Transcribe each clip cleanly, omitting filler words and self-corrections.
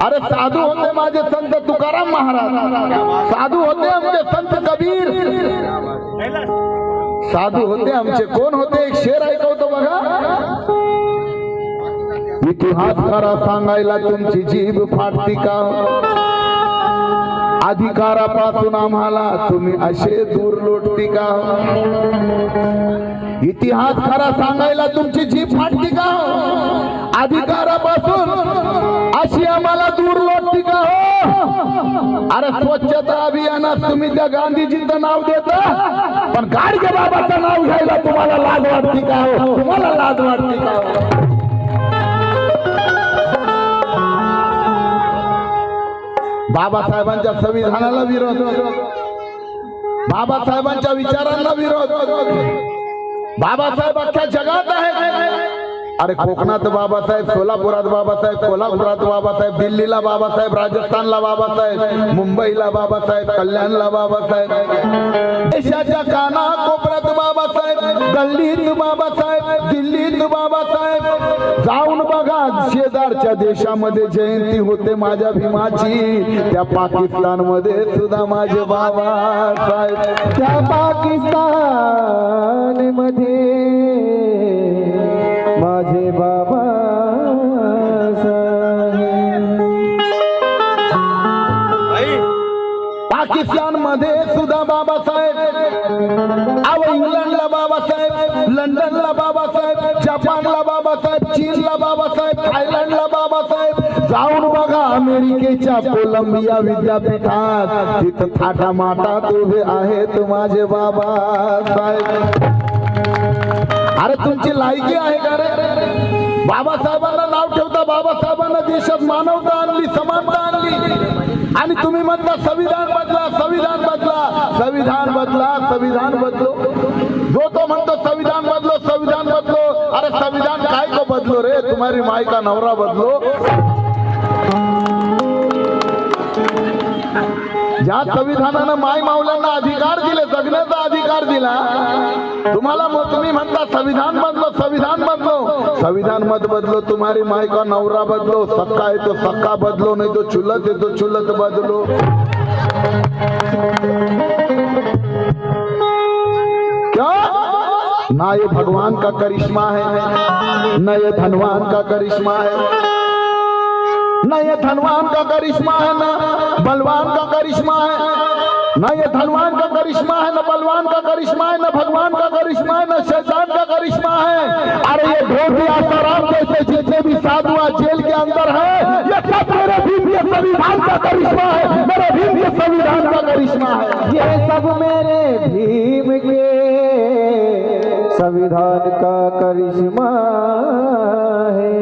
अरे साधू होते माझे संत तुकाराम महाराज, साधू होते आमचे संत कबीर, साधू होते आमचे कोण होते? एक शेर ऐकवतो बघा. इतिहास खरा सांगायला तुमची जीभ फाटती का? अधिकारापासून आम्हाला तुम्ही असे दूर लोटती का? इतिहास खरा सांगायला तुमची जीभ फाटती का? अधिकारापासून अशी आम्हाला दूर लोटती का? अरे स्वच्छता अभियानात तुम्ही त्या गांधीजींचं नाव देता, पण गाडगे बाबाचं नाव घ्यायला तुम्हाला लाज वाटती का? तुम्हाला लाज वाटती का? बाबासाहेबांच्या संविधानाला विरोध, बाबासाहेबांच्या विचारांना विरोध. बाबासाहेब अख्ख्या जगात आहे. अरे कोकणात बाबासाहेब, सोलापुरात बाबासाहेब, कोल्हापुरात बाबासाहेब, दिल्लीला बाबासाहेब, राजस्थानला बाबासाहेब, मुंबईला बाबासाहेब, कल्याणला बाबासाहेब, देशाच्या कानाकोपऱ्यात बाबासाहेब, गल्लीत बाबासाहेब, दिल्लीत बाबासाहेब. जाऊन बघा शेजारच्या देशामध्ये जयंती होते माझ्या भीमाची, त्या पाकिस्तान मध्ये सुद्धा माझे बाबासाहेब, त्या पाकिस्तान मध्ये माझे बाबा पाकिस्तान मध्ये सुद्धा बाबासाहेब, अव इंग्लंडला बाबासाहेब, लंडनला बाबासाहेब, जपानला बाबासाहेब, चीनला बाबासाहेब, थायलंडला बाबासाहेब. जाऊन बघा अमेरिकेच्या कोलंबिया विद्यापीठात, तिथं थाटामाटात उभे आहेत माझे बाबासाहेब. अरे तुमची लायकी आहे का रे? बाबासाहेबांना नाव ठेवता, बाबासाहेबांना देशात मानवता आणली, समानता आणली, आणि तुम्ही म्हणता संविधान बदला, संविधान बदला, संविधान बदला, संविधान बदलो. जो तो म्हणतो संविधान बदलो, संविधान बदलो. अरे संविधान काय को बदलो रे? तुम्हारी माई का नवरा बदलो. ज्या संविधानानं माय माऊल्यांना अधिकार दिले, जगण्याचा अधिकार दिला, तुम्ही म्हणता संविधान बदलो, संविधान बदलो. संविधान मत बदलो, तुम्हारी माय का नवरा बदलो. सक्का है तो सक्का बदलो, नहीं तो चुलत है तो चुलत बदलो. क्या? ना ये भगवान का करिश्मा है, न ये धनवान का करिश्मा है, न ये धनवान का करिश्मा है, न बलवान का करिश्मा है. न ये धनवान का करिश्मा है, न बलवान का करिश्मा है, न भगवान का करिश्मा है, न शैतान का करिश्मा है. अरे ये ढोटी आसाराम जैसे जितने भी साधु जेल के अंदर है, ये सब मेरे भीम के संविधान का करिश्मा है, मेरे भीम के संविधान का करिश्मा है. ये सब मेरे भीम के संविधान का करिश्मा है.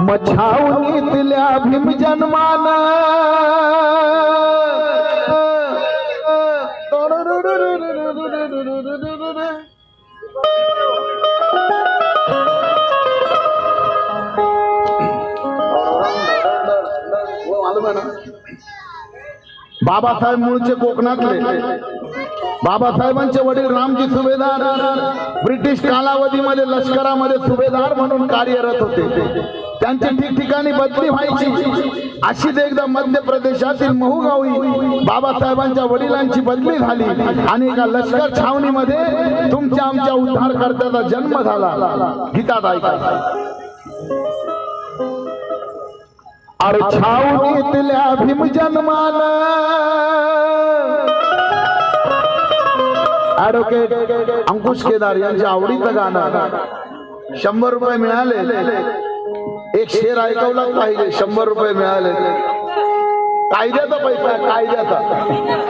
मछावणीतल्या भीम जन्मान बाबासाहेब मूळचे कोकणातले. बाबासाहेबांचे वडील रामजी सुभेदार ब्रिटिश कालावधीमध्ये लष्करामध्ये सुभेदार म्हणून कार्यरत होते. त्यांची ठिकठिकाणी बदली व्हायची. अशीच एकदा मध्य प्रदेशातील महू गावी बाबासाहेबांच्या वडिलांची बदली झाली आणि एका लष्कर छावणीमध्ये तुमच्या आमच्या उद्धारकर्त्याचा जन्म झाला. गीतात ऐका. अरे छावणीतल्या भीम जन्मान ॲडव्होकेट अंकुश केदार यांच्या आवडीचं गाणं. 100 रुपये मिळाले. एक शेर ऐकवला पाहिजे. 100 रुपये मिळाले. कायद्याचा पैसा, कायद्याचा,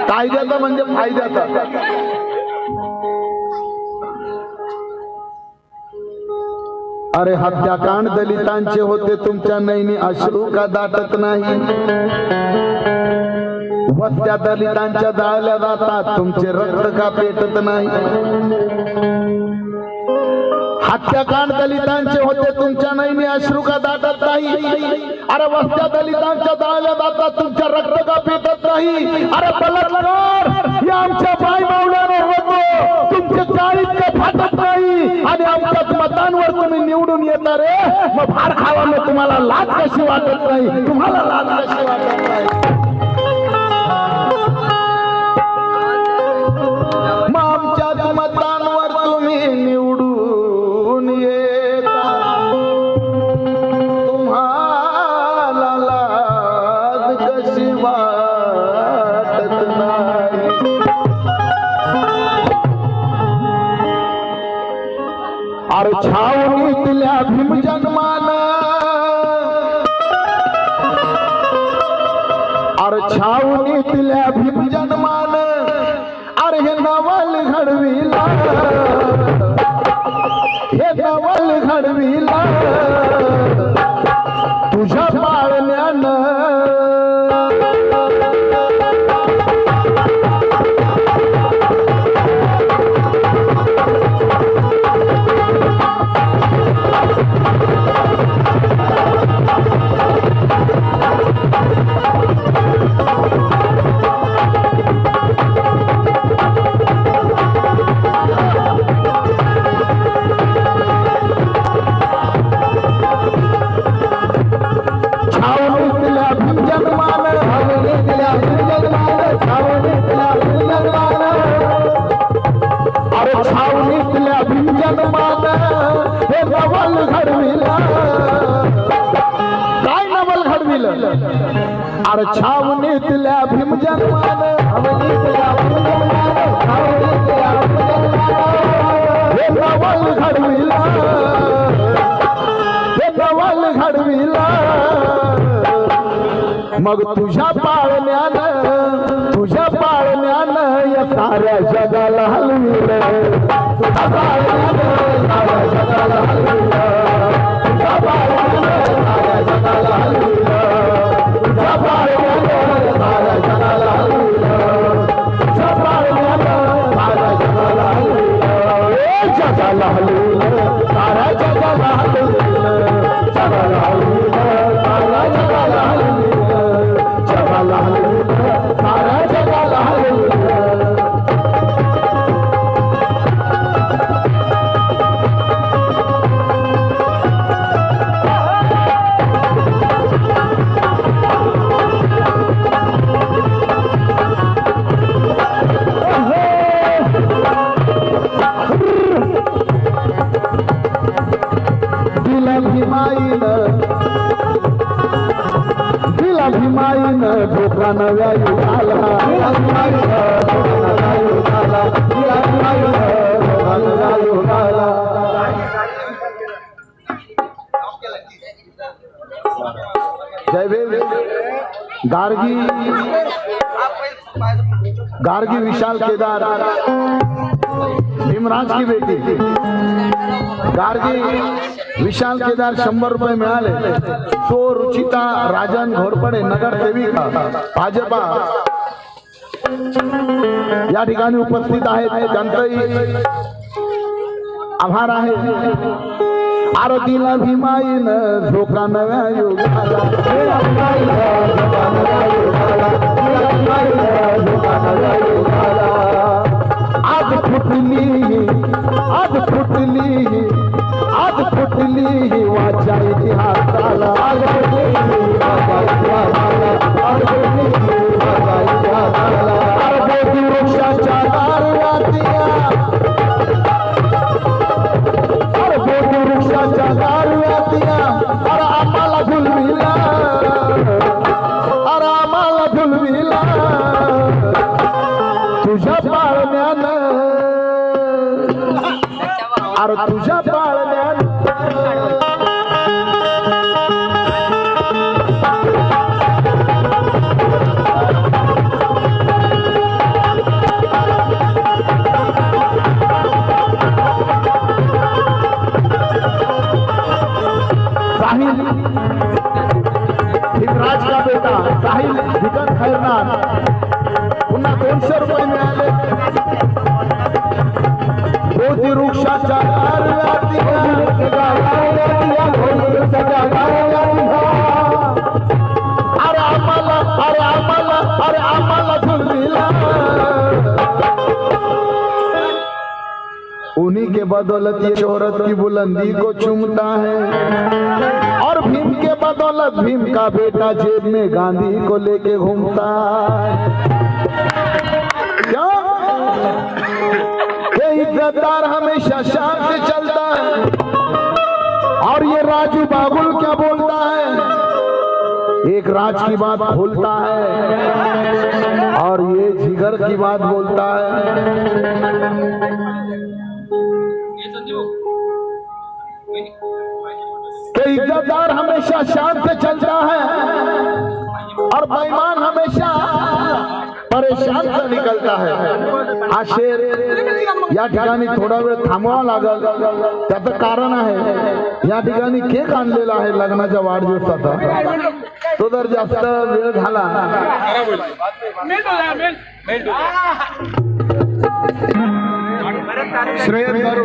कायद्याचा म्हणजे फायद्याचा. अरे हत्याकांड दलितांचे होते, तुमच्या नैनी अश्रू का दाटत नाही? वस्त्या दलितांच्या जाळल्या जातात, तुमचे रक्त का पेटत नाही? हत्याकांड दलितांचे होते, तुमच्या नैनी अश्रू का दाटत नाही? अरे वस्त्या दलितांच्या जाळल्या जातात, तुमच्या रक्त का पेटत नाही? अरे बलात्कार या आमच्या बाई मावल्यावर होतो, तुमचे चाळीत का फाटत नाही? आणि आमच्याच मत मतांवर तुम्ही निवडून येता रे, मग फार खावानं तुम्हाला लाज कशी वाटत नाही, तुम्हाला लाज कशी वाटत नाही. मग आमच्या मतांवर तुम्ही निवडून येता, तुम्हाला लाज कशी वाटत नाही. अरे छावणीतल्या भीमजन्मान, अरे छावणीतल्या भीमजन्मान, अरे हे नवल घडविला, हे नवल घडविला तुझ्या पाळण्यानं. काय नवल घडविलं? अरे छावणीतल्या भीमजन्मान, हे नवल घडविला, हे नवल घडविला. मग तुझ्या पाळण्यानं, तुझ्या पाळण्यानं या साऱ्या जगाला हलविलं, तुझ्या पाळण्यानं साऱ्या जगाला हलविलं, तुझ्या पाळण्यानं साऱ्या जगाला हलविलं, तुझ्या पाळण्यानं साऱ्या जगाला हलविलं, तुझ्या पाळण्यानं साऱ्या जगाला हलविलं. जगाला हलविलं, साऱ्या जगाला हलविलं, जगाला हलविलं, साऱ्या जगाला हलविलं, जगाला हलविलं, साऱ्या जगाला हलविलं. दिला भीमाईनं धोका नव्या युगाला, दिला भीमाईनं धोका नव्या युगाला, दिला भीमाईनं धोका नव्या युगाला. जय भीम. गार्गी, गार्गी विशाल केदार भीमराज की बेटी गार्गी विशाल केदार 100 रुपये मिळाले. सो रुचिता राजन घोरपडे नगरसेविका भाजपा या ठिकाणी उपस्थित आहेत, त्यांचंही आभार आहे. अरे दिला भीमाईनं धोका नव्या युगाला, दिला भीमाईनं धोका नव्या युगाला, दिला भीमाईनं धोका नव्या युगाला. आज फुटली, आज फुटली, आज फुटली वाचा इतिहासाला, आज फुटली वाचा इतिहासाला, आज फुटली वाचा इतिहासाला. अरे बोधी वृक्षाच्या दारवातिया, अरे बोधी वृक्षाच्या दारवातिया, अरे आम्हाला झुलविला, अरे आम्हाला झुलविला तुझ्या पाळण्यानं, अरे तुझ्या पाळण्यानं. साहिल हिमराज का बेटा साहिल भिकन खैरनार, पुन्हा 200 रुपये मिळाले. बोधी वृक्षाच्या दारवातिया, अरे आम्हाला, अरे आम्हाला, अरे आम्हाला झुलविला. उन्हीं के बदौलत ये शोहरत की बुलंदी को चूमता है, और भीम के बदौलत भीम का बेटा जेब में गांधी को लेके घूमता है। क्या ये इज्जतदार हमेशा शान से चलता है, और ये राजू बाबुल क्या बोलता है, एक राज की बात खोलता है और ये जिगर की बात बोलता है। कि इज्जतदार हमेशा शान से चलता है और बेईमान हमेशा परेशान से निकलता है। हा शेर या ठिकाणी थोडा वेळ थांबवावा लागल, त्याचं कारण आहे या ठिकाणी केक आणलेला आहे लग्नाच्या वाढदिवसाचा, तो जर जास्त वेळ झाला श्रेयस गारू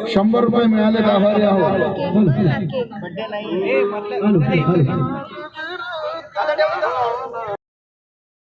100 रुपये मिळाले, आभारी आहोत.